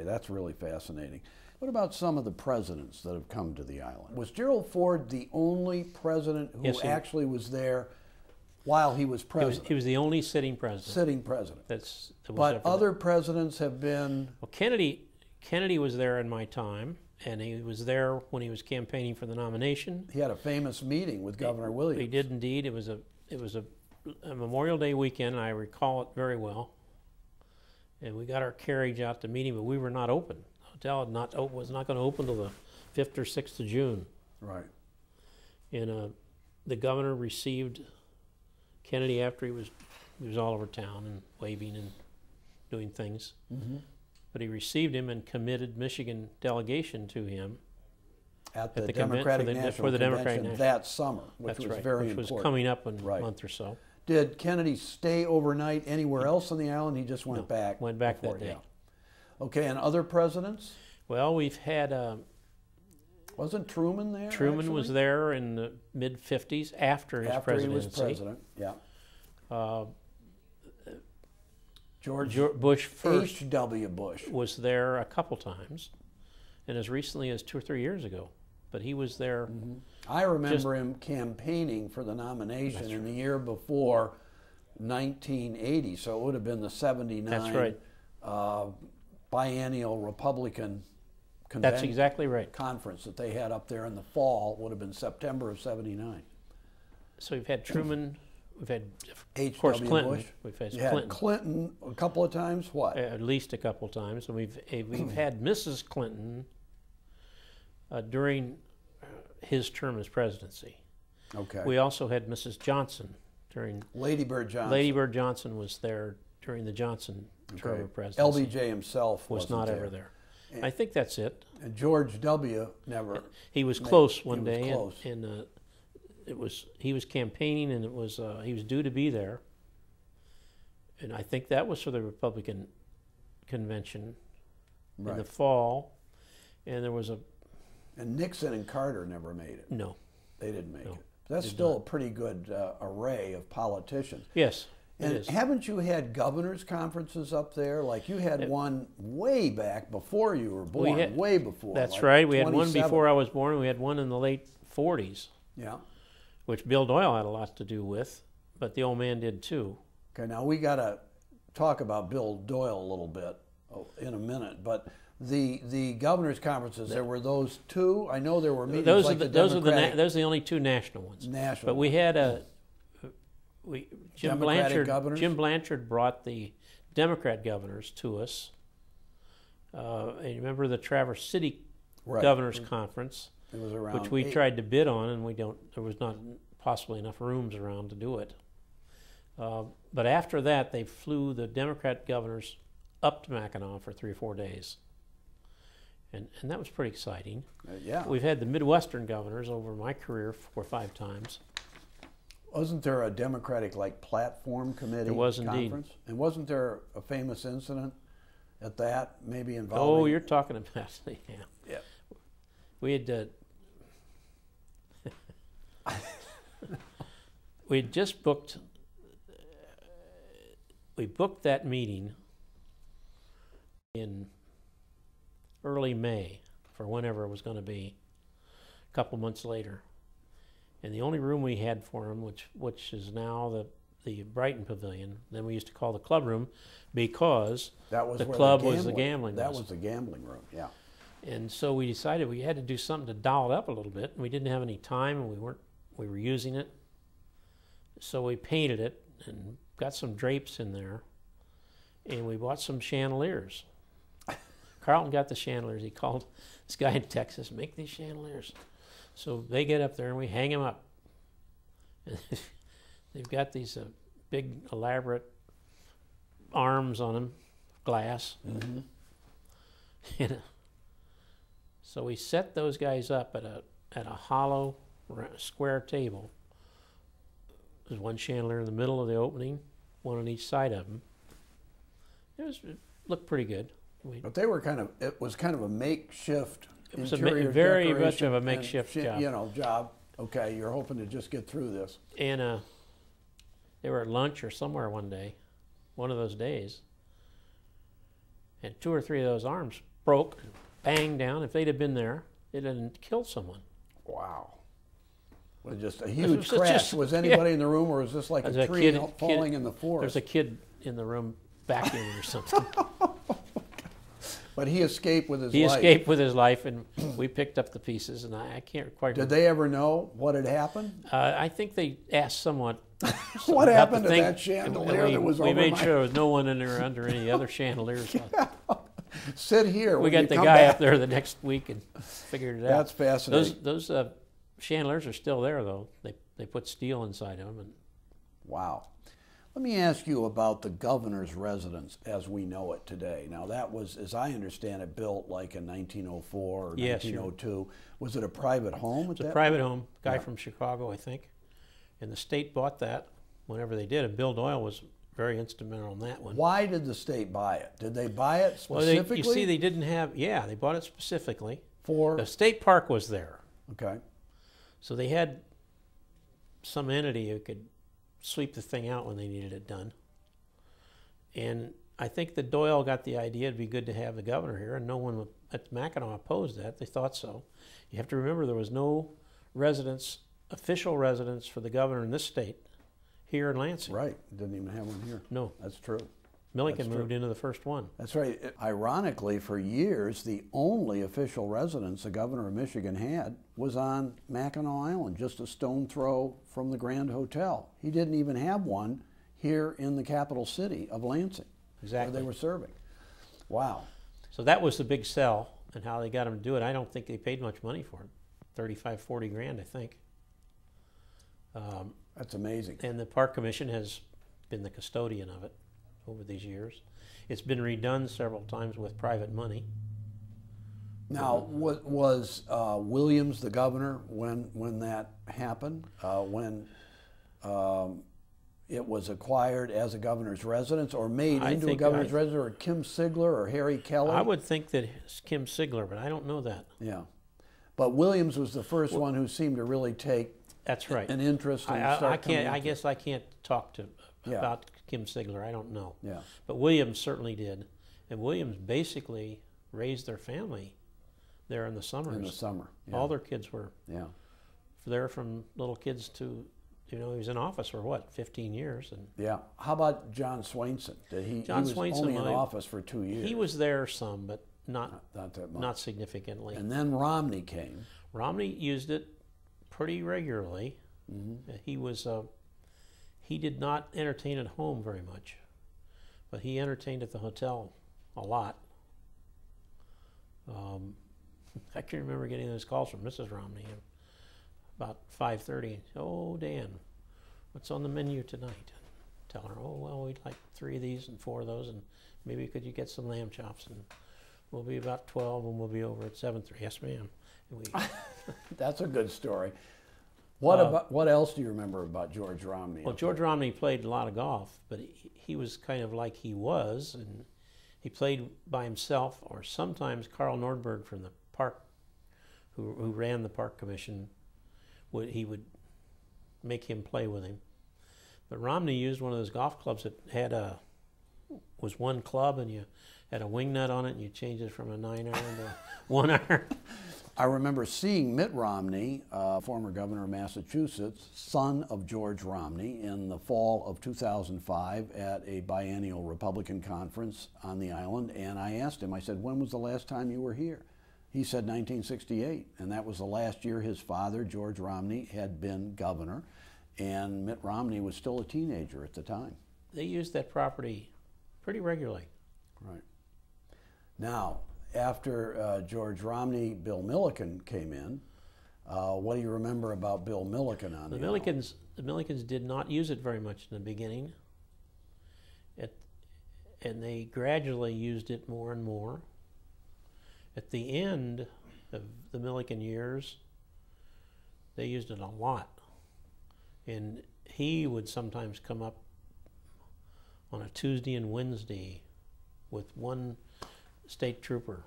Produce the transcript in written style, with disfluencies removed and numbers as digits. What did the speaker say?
That's really fascinating. What about some of the presidents that have come to the island? Was Gerald Ford the only president who actually was there while he was president? He was the only sitting president. Sitting president. But other presidents have been... Well, Kennedy was there in my time, and he was there when he was campaigning for the nomination. He had a famous meeting with Governor Williams. He did indeed. It was a Memorial Day weekend, and I recall it very well. And we got our carriage out to meet him, but we were not open. The hotel was not going to open until the 5th or 6th of June. Right. And the governor received Kennedy after he was all over town and waving and doing things. Mm-hmm. But he received him and committed Michigan delegation to him at the Democratic National Convention that summer, which was very important. Which was coming up in a month or so. Did Kennedy stay overnight anywhere else on the island? He just went back? Went back that day. Yeah. Okay, and other presidents? Well, we've had... Wasn't Truman there? Truman was there in the mid-50s after his presidency. After he was president, yeah. George Bush first. H.W. Bush was there a couple times, and as recently as 2 or 3 years ago. But he was there. Mm-hmm. I remember him campaigning for the nomination in the year before 1980, so it would have been the 79 biennial Republican convention. That's exactly right. Conference that they had up there in the fall would have been September of 79. So we've had Truman, we've had, of course, Clinton. Bush. We've had Clinton. Clinton a couple of times, what? At least a couple of times. And we've had Mrs. Clinton during his term as presidency. Okay. We also had Mrs. Johnson during... Lady Bird Johnson. Lady Bird Johnson was there during the Johnson term of presidency. LBJ himself was not ever there. And I think that's it. And George W. never... He was close one day. He was close. And he was campaigning, and he was due to be there. And I think that was for the Republican convention in the fall. And there was a... And Nixon and Carter never made it. No. They didn't make it. That's still a pretty good array of politicians. Yes, and haven't you had governors' conferences up there? Like you had one way back before you were born, way before. That's like right. We had one before I was born, and we had one in the late 40s. Yeah. Which Bill Doyle had a lot to do with, but the old man did too. Okay, now we got to talk about Bill Doyle a little bit in a minute, but the governors' conferences, there were those two. I know there were meetings those like those are the only two national ones. National. But we had Jim Blanchard. Governors? Jim Blanchard brought the Democrat governors to us. And you remember the Traverse City Governors Conference, it was around which we tried to bid on, and there was not possibly enough rooms around to do it. But after that, they flew the Democrat governors up to Mackinac for 3 or 4 days. And that was pretty exciting. Yeah. We've had the Midwestern governors over my career 4 or 5 times. Wasn't there a Democratic platform committee there was conference? Indeed. And wasn't there a famous incident at that, maybe involving... Oh, you're talking about yeah. We had we had just booked. We booked that meeting in early May for whenever it was going to be, a couple months later. And the only room we had for him, which is now the Brighton Pavilion, then we used to call the club room, because the club was the gambling room. That was the gambling room, yeah. And so we decided we had to do something to doll it up a little bit. And we didn't have any time, and we were using it. So we painted it and got some drapes in there, and we bought some chandeliers. Carlton got the chandeliers. He called this guy in Texas, make these chandeliers. So they get up there and we hang them up. They've got these big, elaborate arms on them, glass. Mm-hmm. And, so we set those guys up at a hollow square table. There's one chandelier in the middle of the opening, one on each side of them. It looked pretty good. But they were it was kind of a makeshift It was very much of a makeshift job. Job. Okay, you're hoping to just get through this. And they were at lunch or somewhere one day, one of those days. and 2 or 3 of those arms broke, banged down. If they'd have been there, it had killed someone. Wow. Well, just a huge crash. Was anybody in the room, or was this like a tree falling in the forest? There's a kid in the room vacuuming or something. But he escaped with his life. He escaped with his life, and we picked up the pieces, and I can't quite remember. Did they ever know what had happened? I think they asked somewhat. What happened to that chandelier that was over my... We made sure there was no one in there under any other chandeliers. Yeah. Sit here. We got the guy up there the next week and figured it out. That's fascinating. Those chandeliers are still there, though. They put steel inside them. And wow. Let me ask you about the governor's residence as we know it today. Now, that was, as I understand it, built like in 1904 or 1902. Was it a private home? It's a private home. Guy from Chicago, I think. And the state bought that whenever they did. And Bill Doyle was very instrumental in that one. Why did the state buy it? Did they buy it specifically? Well, you see, they didn't have, they bought it specifically. For? The state park was there. Okay. So they had some entity who could sweep the thing out when they needed it done. And I think that Doyle got the idea it'd be good to have the governor here, and no one at Mackinac opposed that. They thought so. You have to remember there was no residence, official residence for the governor in this state here in Lansing. Right. Didn't even have one here. No. That's true. Milliken moved into the first one. That's right. Ironically, for years, the only official residence the governor of Michigan had was on Mackinac Island, just a stone throw from the Grand Hotel. He didn't even have one here in the capital city of Lansing, exactly, where they were serving. Wow. So that was the big sell, and how they got him to do it. I don't think they paid much money for it. 35, 40 grand, I think. That's amazing. And the Park Commission has been the custodian of it over these years. It's been redone several times with private money. Now, was Williams the governor when that happened? When it was acquired as a governor's residence, or made into a governor's residence, or Kim Sigler or Harry Kelly? I would think that it's Kim Sigler, but I don't know that. Yeah, but Williams was the first one who seemed to really take. That's right. An interest. I guess I can't talk about Kim Sigler. I don't know. Yeah. But Williams certainly did, and Williams basically raised their family there in the summers. In the summer. Yeah. All their kids were. Yeah. There from little kids to, he was in office for what, 15 years. And yeah. How about John Swainson? He was only in office for 2 years. He was there some, but not that much. Not significantly. And then Romney came. Romney used it pretty regularly. Mm-hmm. He did not entertain at home very much, but he entertained at the hotel a lot. I can remember getting those calls from Mrs. Romney about 5:30. Oh, Dan, what's on the menu tonight? Tell her, oh, well, we'd like 3 of these and 4 of those, and maybe could you get some lamb chops? And we'll be about 12, and we'll be over at 7:30. Yes, ma'am. That's a good story. What else do you remember about George Romney? Well, George Romney played a lot of golf, but he was kind of like he was, and he played by himself, or sometimes Carl Nordberg from the park, who ran the Park Commission, he would make him play with him. But Romney used one of those golf clubs that was one club, and you had a wing nut on it, and you changed it from a 9-iron to 1-iron. I remember seeing Mitt Romney, former governor of Massachusetts, son of George Romney, in the fall of 2005 at a biennial Republican conference on the island. And I asked him, I said, when was the last time you were here? He said 1968. And that was the last year his father, George Romney, had been governor. And Mitt Romney was still a teenager at the time. They used that property pretty regularly. Right. Now, after George Romney, Bill Milliken came in. What do you remember about Bill Milliken on the Millikens? The Millikens did not use it very much in the beginning, and they gradually used it more and more. At the end of the Milliken years, they used it a lot, and he would sometimes come up on a Tuesday and Wednesday with one state trooper